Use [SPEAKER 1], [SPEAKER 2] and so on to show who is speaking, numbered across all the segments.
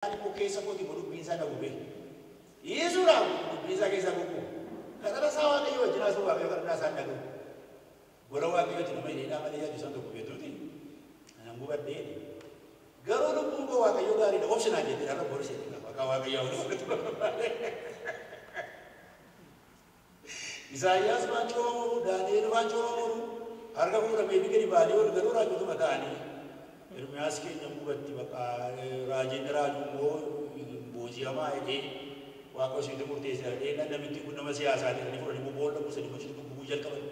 [SPEAKER 1] Ko keessa kooti godhu biisa na gube. Yesuudha biisa keessa gubu. Kana sawa ne yoo jira so waaqayyo kana san dhagu. Gola waaqayyo ti nama ina mali yaadu san tokko beetuti. Ana gubadde. Garuu lubbuun koo waaqayyo gaarii dha optional jedhe dha rabbi horii jedhe akka waaqayyo Isaayyaas waan coomu Daani'eel waan coomu harka fuudhamee bigari baadii ol garuu raajota mataanii Ermiyaas keenya gubatti bakka raajin raajummoo booji'amaa jedhee waaqa isiitu murteessaa jedhee namitti kun nama siyaasaati kan fudhanii boolla busanii gochuu gubuu jalqaban.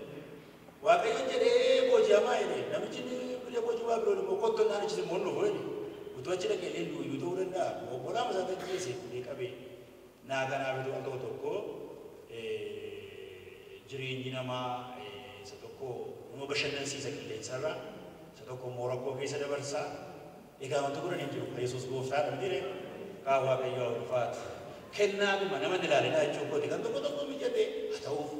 [SPEAKER 1] Waaqayyo jedhee booji'amaa jedhee namichi biyya booji'aa biroon immoo kottoon naanichi immoo nuuf jedhe utuu achi dhaqee leendu iyyuu ta'uu danda'a obbolaa masaa tajjeese fuudhee qabee naa kanaaf ituu al tokko jireenyi namaa isa tokko nama bashannansiisa qilleensarraa isa tokko moorakkoo keessa dabarsaa egaa wanti godhan hin jiru Yesuus gooftaadha miti kaa waaqayyoo ulfaatu kennaadhuma nama ilaalinaa jechuun kooti kan tokko mijate haa ta'uuf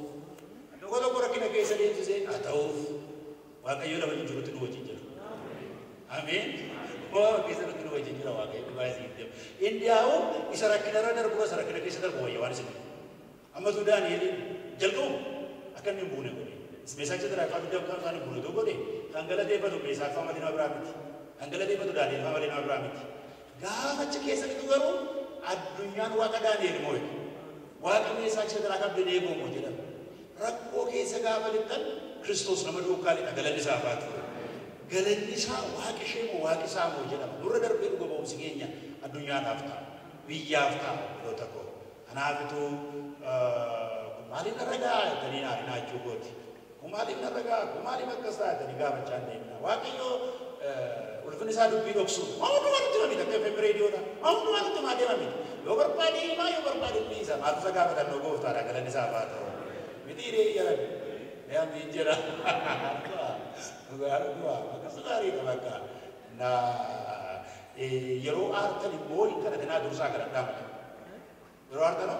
[SPEAKER 1] tokko rakkina keessa deemsisee haa ta'uuf waaqayyoo lama jirutti nu wajjin jira ameen waa keessa nu wajjin jira waaqayyo dhugaasii deemu indiyaa'u isa rakkinarra darbu isa rakkina keessa darbu wayya waan isin amma tu Daani'eel jalqabu akan yang bunuh kau ni. Mesej itu rakyat tidak kan kan bunuh tu kau ni. Anggala dia pada mesej sama di Abraham itu. Anggala dia pada Daniel sama di Abraham itu. Gak macam kisah itu baru. Dunia tu akan Daniel moy. Wah mesej itu rakyat dia mau jadi. Rakko kisah gak balikan. Kristus nama dua kali anggala di sahabat. Galan di sah wah kisah mau jadi. Dua darab itu gua bawa seginya. Dunia nafta. Biyafta. Betul tak kau. Anak itu. Kumali na raga tani na rina jugoti kumali na raga kumali makasa tani ga bachande na waaqayyo ulfani sa dubbi doksu mawu to watu mami takka fem radio na mawu to watu mami mami yo barpadi ma yo barpadi pisa ma to saga ta no go ta raga ni sa ba to mitire ya ya minjera dua makasa dari ta baka na yero arta ni boy kana na dursa kana ta yero arta no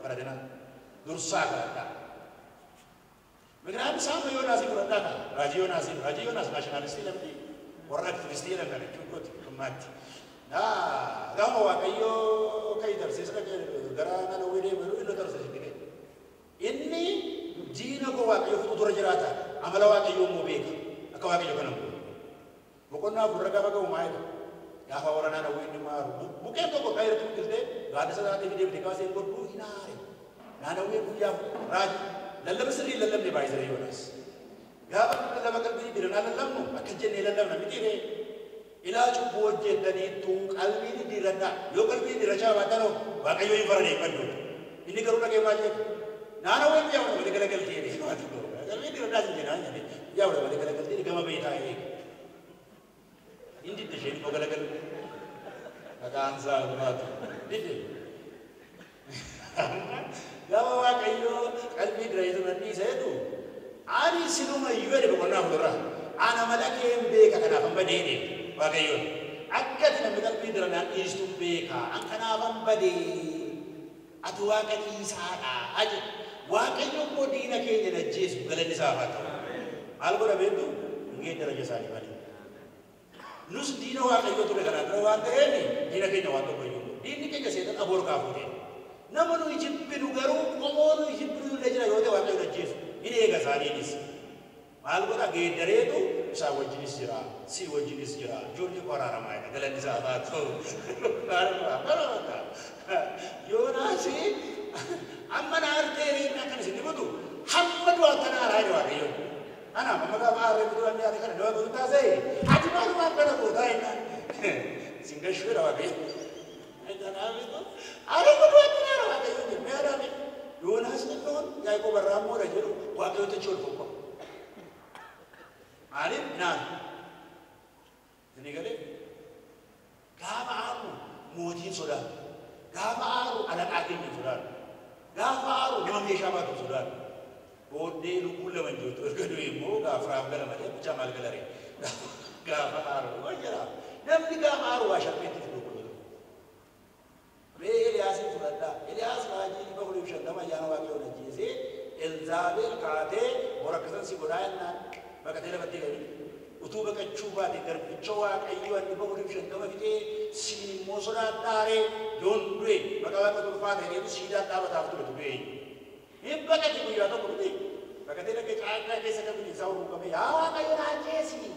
[SPEAKER 1] para dena dursa kerana. Mereka sama Yonas itu kerana. Raja Yonas nasionalis Islam di orang Filistin kan cukup mati. Nah, kamu wakayo kaya terses lagi gara nana wede baru itu terses ini. Ini jina ko wakayo futur jerata. Amala wakayo mau beka. Aku wakayo kan aku. Bukannya beragam agam umai. Ya orang nana wede maru. Bukan tu kok kaya itu kita. Gak ada salah video dikasih buat bu hinari. Nana wede punya raja. Lalu besari lalu ni bayi saya Yonas. Gak lalu makan bini biru lalu lalu akan jadi lalu nabi tire. Ilaju buat jadi tung kalbi ni diranda. Yo kalbi diraja watano. Wakayo ini farade pandu. Ini kerana kaya macam. Nana wede yang boleh kelagal tire. Kalbi diranda saja nanya ni. Ya boleh kelagal tire. Kama beta ini. Ini tu sih boleh kelagal. Kata ansar tu. Ini. Gawa wakayo kalbi diraja nanti saya tu. Ari sinuma yuwede bukanlah murah. Ana malaki embeka kana pambade ini. Wakayo. Akkat na kalbi diraja istu beka. Angkana pambade. Atu wakani sana. Aje. Wakayo ko dina kenya na Yesu galan ni sahabat. Algo na betu. Ngi diraja sali bali. Nus dina wakayo tu kana trawante ni. Dina kenya wato bayu. Dini kenya setan abor ka fude. Namun ujib penugaru, omor ujib penugaru lagi yote waktu itu Yesus. Ini ega sari ini. Malu kita gedere itu, sahaja jenis jera, siwa jenis jera, jurnya orang ramai. Kalau di sahabat tu, kalau Yonas sih, amma narteri nak kan sini betul. Hamma dua tanah lain wakayo. Anak, mama kau arif tu anda ada kan dua buta saya. Aji malu apa nak buta ini? Singgah syurga wakayo. Ada kedua tanah wakayo ni, merah ni. Yonas ni pun, jaya ko beramu dah jero, wakayo tu curi pokok. Arif nak, ini kali, gama aku mujin sudah, gama aku anak adik ni sudah, gama aku mami siapa tu sudah. Bode lu pula menjual, kedua ibu gafram kalau macam camal kelari, gama aku, wajar. Nampi gama aku asal peti tu. Elias itu berada. Elias lagi di bawah Yesus. Nama yang wakayo na Yesus. Elzabel kate orang kesan si Quran na. Maka tidak betul ini. utuba kachuba de garbichowa kayo andi ba wuri shan kama fite si mosora tare don dwe baka ka to fa de sida ta ba ta to be baka ti kuya to ko de baka de ke ka ke sa ka ni sauru ka me ya kayo na jesi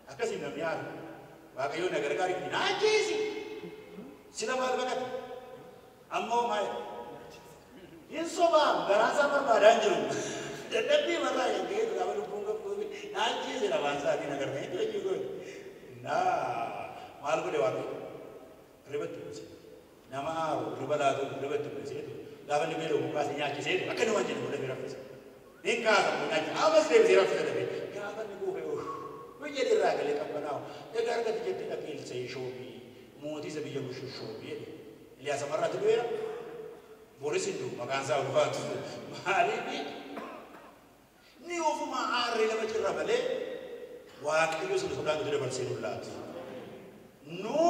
[SPEAKER 1] akasi na biar ba kayo na gargari ni na jesi sila mal baka ammo mai inso ba garasa par badanjuru tapi mana yang gitu kalau lu punggap nanti sih avanza di negara itu juga nah malu dewa tu ribet tu sih nama ribet tu sih itu lawan di melu muka sih nyaki sih akan wajib boleh berafis nikah kamu nyaki awas deh berafis tapi kapan ni gue jadi raga lekat banau negara kita jadi akil saya shobi mudi sebiya bushu shobi lihat sama ratu dia Boris itu makan sahur batu hari ini ni ofu maari la bajira bale wa kayo sulu soda do defal senulat no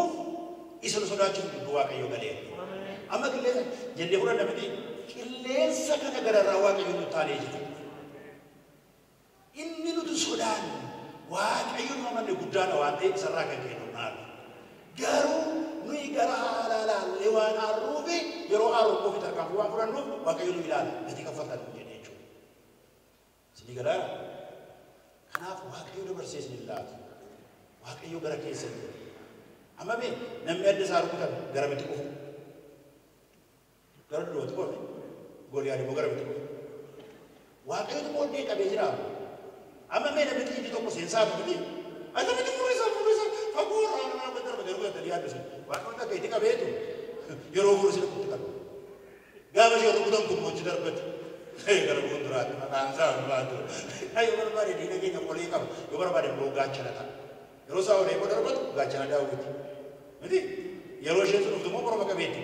[SPEAKER 1] isulu soda ci do wa kayo bale amma kile jende hura da meti kile saka daga rawa kayo no tale ji inni no to sodan wa kayo no man de gudana wa de saraka ke no na garu nui gara ala lewan arubi yoro aru ko fitar kan wa furan no wa kayo no ilal ketika fatan Jadi kalau kenapa waktu itu bersis nilat, waktu itu gara kisah. Amma be, nampi ada saru kita gara betul kau. Gara dua tu kau, goli ada gara betul kau. Waktu itu kau dia kabeh jiram. Amma be nampi itu kau sensa tu betul. Ada betul furisa, aku orang betul kau tadi ada sih. Waktu itu kita kabeh itu, yoro furisa tu kita. Gama yoro kudam tu macam jar betul. Gara bundurat, makansa bantu. Ayo berbari di negeri yang boleh kamu. Yo berbari boga cerita. Yo sahaja ni bodoh betul, gacha ada uti. Nanti, yo sih tu mau berapa kabeti.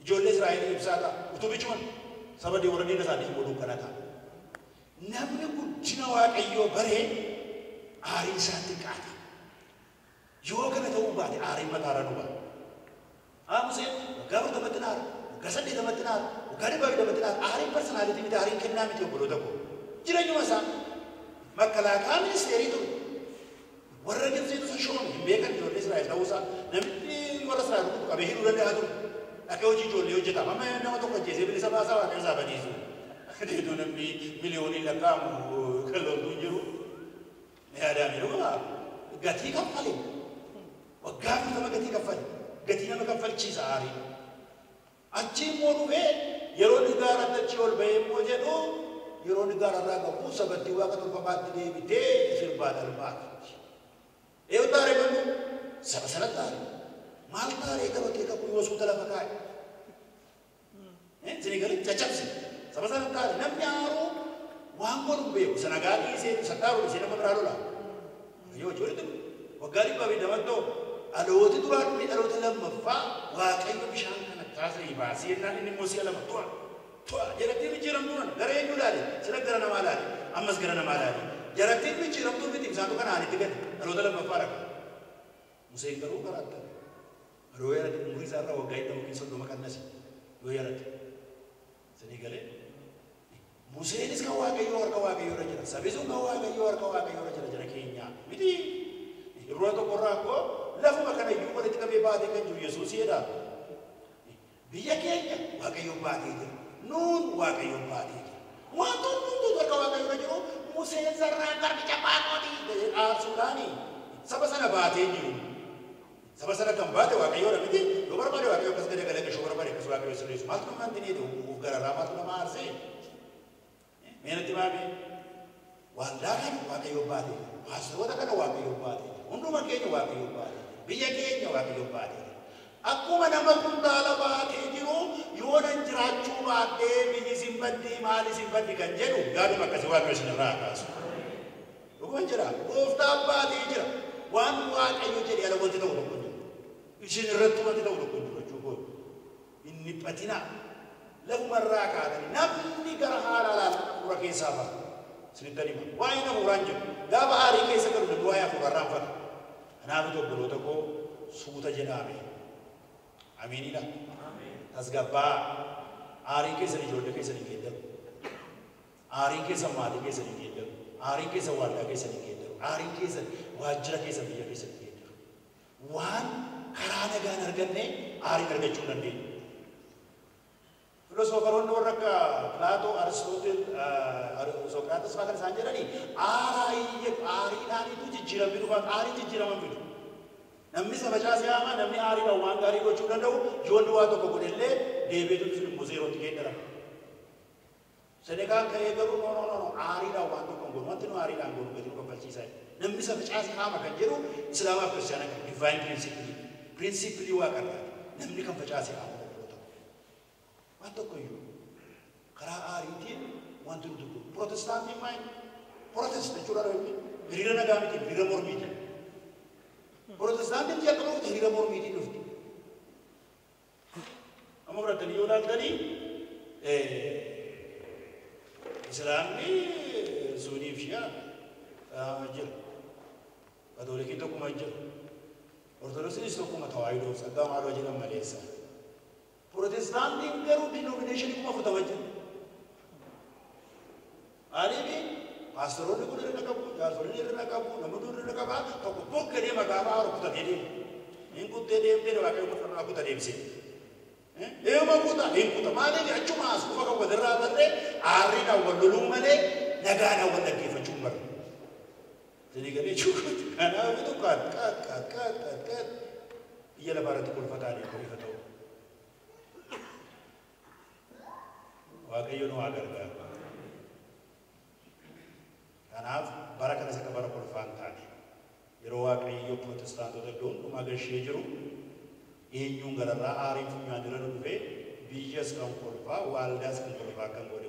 [SPEAKER 1] Jolle Israel ibsada, utu bicuman. Sahabat di orang ini sahaja bodoh kanata. Namanya kucina wakai yo bare, hari santi kata. Yo kan itu ubah, hari matara ubah. Amusnya, gabar dapat tenar, gasan di dapat tenar. Gari bagi dapat tenar, hari personality kita hari kena miti bodoh tak. Jadi cuma sah, makalah kami sendiri itu. Warga kita itu sahun, mereka jual Israel tahu sah. Nanti orang Israel itu kami hidup dan ada tu. Aku uji jual, uji tak. Mama yang nama tu kerja, saya beli sama sama dengan sahabat itu. Dia tu nanti milion ini kamu kalau tunjuk. Ni ada milu lah. Gati kapal. Wagam sama gati kapal. Gati nama kapal cisa hari. Aci moru be, yero negara terciol be moje tu, yero negara raga pusa betiwa katul papat di bide sirba darbat. Utare kamu, sama-sama tare. Mal tare kamu kita punya wasu dalam pakai. Jadi kalau cacap sih, sama-sama tare. Namanya aru, wangkor be, senagari sih, sataru sih nama teralu lah. Ayo jual itu, wagari babi dapat tu, ada waktu tu ada waktu dalam mafa, wakai tu bisa Kasih bahasa ini musia lama tua, jarak ini ciram tuan, gara yang dulu ada, sedang gara nama ada, amas gara nama ada, jarak ini ciram tu betul, satu kan ada tiga, kalau dalam apa musia yang baru berada, roya ada umur sana, wagai tahu kisah dua makan nasi, roya ada, senigale, musia ini sekarang wagai orang jalan, sabisu wagai orang jalan Kenya, jadi, roya tu korang ko, lalu makan itu pada tiga bebas dengan juri Yesus ada. Biya Kenya, wakayo bati dia. Nun wakayo bati dia. Waktu itu wakayo rajo, musa zarangkar di capato di Sudani. Sama-sama bati dia. Sama-sama kembali wakayo orang itu. Luar pada wakayo kas gede gede kesuara pada kesuara wakayo serius. Maksud nanti itu ugara ramat nama arse. Mana tiba be? Wandakan wakayo bati. Asal wadakan wakayo bati. Undu makanya wakayo bati. Biya Kenya wakayo bati. Aku mana makundala baate jiru, yonan jirachu baate, bini simpati, mali simpati kan jeru, garu makasi wakayo sinarakas. Bukan jira, ofta baate jira, wan wakayo jadi ala wanti tahu dokun. Isin retu wanti tahu dokun cukup. Ini patina, lagu maraka tadi, namni garahara pura kesaba. Cerita ni mana? Wah ini uranju, gaba hari kesah kalau dua ya pura rampat. Anak itu berutu ko suta jenami. Amin ila. Asgapa ari ke seni jodoh ke seni kedel. Ari ke samadi ke seni kedel. Ari ke sawalda ke seni kedel. Aariin keessa waajjira keessa biyya keessatti jiru. Waan karaa nagaan arganne aariin argachuu dandeenya. Filosoofaroonni warra akka Plaatoo, Aristootel, Sokrates fa'aa kan isaan jedhani aariidhaanitu jijjiiramni dhufa aariin jijjiiraman fidu. Namni saba caasee hamaa namni aariidhaan waan gaarii gochuu danda'u ijoolli waa tokko godhellee deebiitu sun immoo zeerootti geeddarama. Senekaan ka'ee garuu no aariidhaan waan tokko hin godhu wanti nu aariidhaan godhu gadi nu kaffalchiisaa. Namni saba caasee hamaa kan jedhu Islaamaa fi Kiristaanaa kan divine principle waaqarraa namni kan facaasee hamaa godhu waan tokko iyyuu karaa aariitiin wanti nuti godhu Protestaantiin maal Protest jechuudha hiriira nagaa miti hiriira mormiiti. Protestaantiin jalqaba dhufte hiriira mormiitiin dhufte. Amma biratanii yoo ilaaltanii Islaamni Suunii fi Shiyaa jira. Kaatoolikiin tokkuma jira. Ortodoksiinis tokkuma tawaahidoo saggaa maaloo jedhan maleessa. Protestaantiin garuu denominationii kuma fudhama jira. Aliifi paastoroonni kun irra qabu, jaarsoliin irra qabu, namoonni irra qaba tokko boqqalee magaalaa rukutatee deemu. Hin kuttee deemtee waaqayyo murfannaa kuta deemsee. Eema kuta hin kuta maaliif achuma as kufa kan walirraa barree aarriidhaan wal loluu malee nagaadhaan wal dhaggeeffachuu hin barre. Isin galee chukuuti kanaaf bitu qaat biyya lafaa irratti kolfataa deemu ifa ta'u. Waaqayyo nu haa gargaaru. Kanaaf bara kanas akka bara kolfaan taane yeroo waaqayyo Protestaantota iddoon dhumaa gashee jiru eenyuun gararraa aariin funyaan irra dhufee biyyas kan kolfaa waaldaas kan kolfaa kan godhe